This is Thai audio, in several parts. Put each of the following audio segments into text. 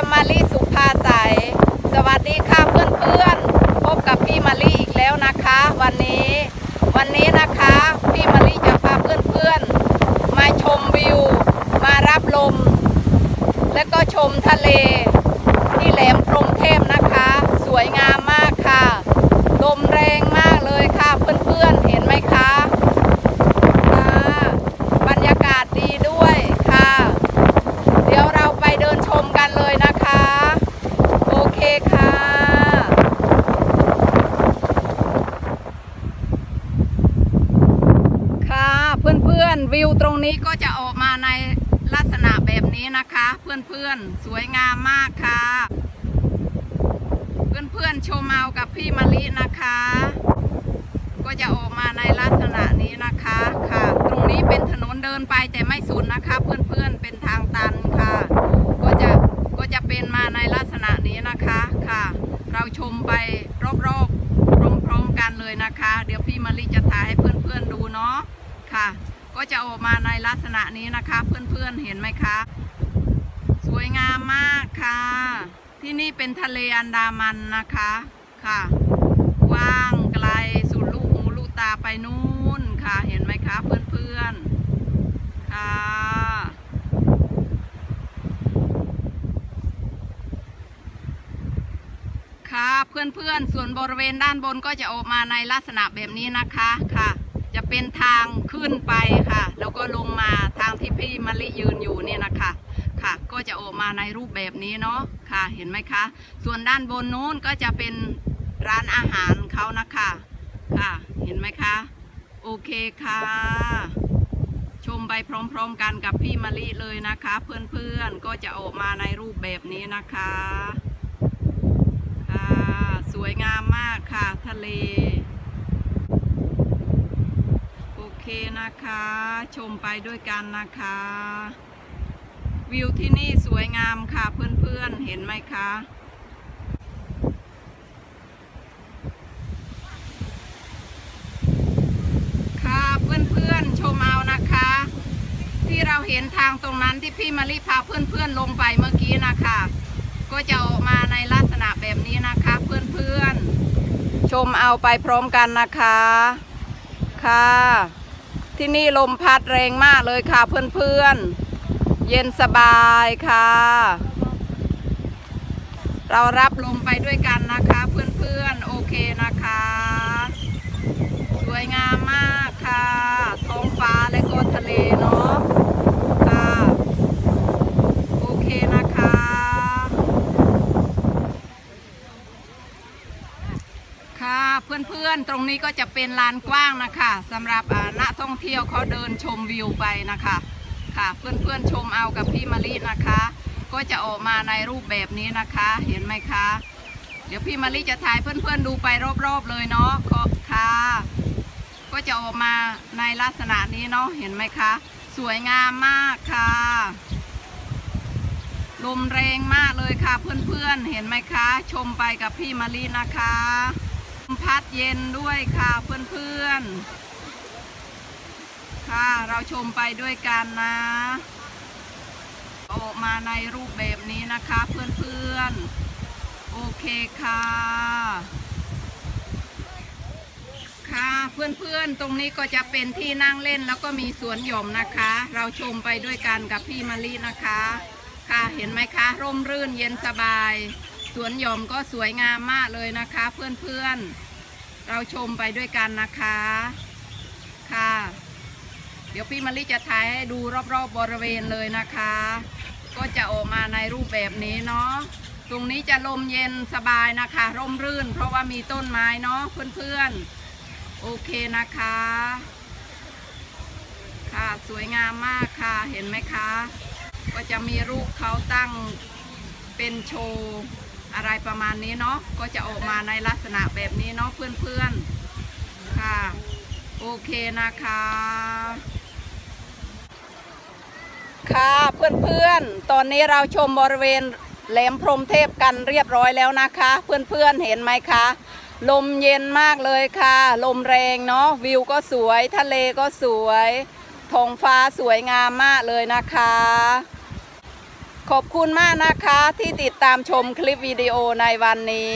มมาลีสุภาใสสวัสดีค่ะเพื่อนๆพบกับพี่มาลีอีกแล้วนะคะวันนี้นะคะพี่มาลีจะพาเพื่อนๆมาชมวิวมารับลมและก็ชมทะเลที่แหลมพรหมเทพนะคะสวยงามมากค่ะลมแรงมากเลยค่ะเพื่อนๆเห็นไหมคะบรรยากาศดีด้วยค่ะเดี๋ยวเราไปเดินชมกันเลยนะคะโอเคค่ะค่ะเพื่อนๆวิวตรงนี้ก็จะออกมาในลักษณะแบบนี้นะคะเพื่อนๆสวยงามมากค่ะเพื่อนๆชมเอากับพี่มะลินะคะก็จะออกมาในลักษณะนี้นะคะค่ะตรงนี้เป็นถนนเดินไปแต่ไม่สุดนะคะเพื่อนๆเป็นทางตันค่ะก็จะเป็นมาในลักษณะนี้นะคะค่ะเราชมไปรอบๆพร้อมๆกันเลยนะคะเดี๋ยวพี่มะลิจะถ่ายให้เพื่อนๆดูเนาะค่ะก็จะออกมาในลักษณะนี้นะคะเพื่อนๆเห็นไหมคะสวยงามมากค่ะที่นี่เป็นทะเลอันดามันนะคะค่ะกว้างไกลสุดลูกหูลูกตาไปนู่นค่ะเห็นไหมคะเพื่อนๆค่ะค่ะเพื่อนๆส่วนบริเวณด้านบนก็จะออกมาในลักษณะแบบนี้นะคะค่ะจะเป็นทางขึ้นไปค่ะแล้วก็ลงมาทางที่พี่มะลิยืนอยู่เนี่ยนะคะค่ะก็จะออกมาในรูปแบบนี้เนาะค่ะเห็นไหมคะส่วนด้านบนนู้นก็จะเป็นร้านอาหารเขานะคะค่ะเห็นไหมคะโอเคค่ะชมไปพร้อมๆกันกับพี่มะลิเลยนะคะเพื่อนๆก็จะออกมาในรูปแบบนี้นะคะค่ะสวยงามมากค่ะทะเลโอเคนะคะชมไปด้วยกันนะคะวิวที่นี่สวยงามค่ะเพื่อนๆเห็นไหมคะค่ะเพื่อนๆชมเอานะคะที่เราเห็นทางตรงนั้นที่พี่มะลิพาเพื่อนๆลงไปเมื่อกี้นะคะก็จะออกมาในลักษณะแบบนี้นะคะเพื่อนๆชมเอาไปพร้อมกันนะคะค่ะที่นี่ลมพัดแรงมากเลยค่ะเพื่อนๆเย็นสบายค่ะเรารับลมไปด้วยกันนะคะเพื่อนๆโอเคนะคะสวยงามมากค่ะท้องฟ้าและก็ทะเลเนาะค่ะโอเคนะคะค่ะเพื่อนๆตรงนี้ก็จะเป็นลานกว้างนะคะสำหรับนักท่องเที่ยวเขาเดินชมวิวไปนะคะค่ะเพื่อนๆชมเอากับพี่มะลินะคะก็จะออกมาในรูปแบบนี้นะคะเห็นไหมคะเดี๋ยวพี่มะลิจะถ่ายเพื่อนๆดูไปรอบๆเลยเนาะค่ะก็จะออกมาในลักษณะนี้เนาะเห็นไหมคะสวยงามมากค่ะลมแรงมากเลยค่ะเพื่อนๆเห็นไหมคะชมไปกับพี่มะลินะคะลมพัดเย็นด้วยค่ะเพื่อนๆค่ะเราชมไปด้วยกันนะออกมาในรูปแบบนี้นะคะเพื่อนๆโอเคค่ะค่ะเพื่อนๆตรงนี้ก็จะเป็นที่นั่งเล่นแล้วก็มีสวนหย่อมนะคะเราชมไปด้วยกันกับพี่มะลินะคะค่ะเห็นไหมคะร่มรื่นเย็นสบายสวนหย่อมก็สวยงามมากเลยนะคะเพื่อนๆเราชมไปด้วยกันนะคะค่ะเดี๋ยวพี่มะลิจะถ่ายให้ดูรอบๆบริเวณเลยนะคะก็จะออกมาในรูปแบบนี้เนาะตรงนี้จะลมเย็นสบายนะคะร่มรื่นเพราะว่ามีต้นไม้เนาะเพื่อนๆโอเคนะคะค่ะสวยงามมากค่ะเห็นไหมคะก็จะมีรูปเขาตั้งเป็นโชว์อะไรประมาณนี้เนาะก็จะออกมาในลักษณะแบบนี้เนาะเพื่อนๆค่ะโอเคนะคะค่ะเพื่อนๆตอนนี้เราชมบริเวณแหลมพรหมเทพกันเรียบร้อยแล้วนะคะเพื่อนๆเห็นไหมคะลมเย็นมากเลยค่ะลมแรงเนาะวิวก็สวยทะเลก็สวยท้องฟ้าสวยงามมากเลยนะคะ ขอบคุณมากนะคะที่ติดตามชมคลิปวิดีโอในวันนี้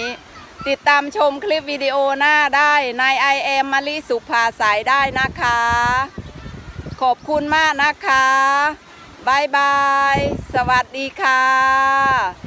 ติดตามชมคลิปวิดีโอหน้าได้ใน I am มะลิสุภาสายได้นะคะ ขอบคุณมากนะคะบายบาย สวัสดีค่ะ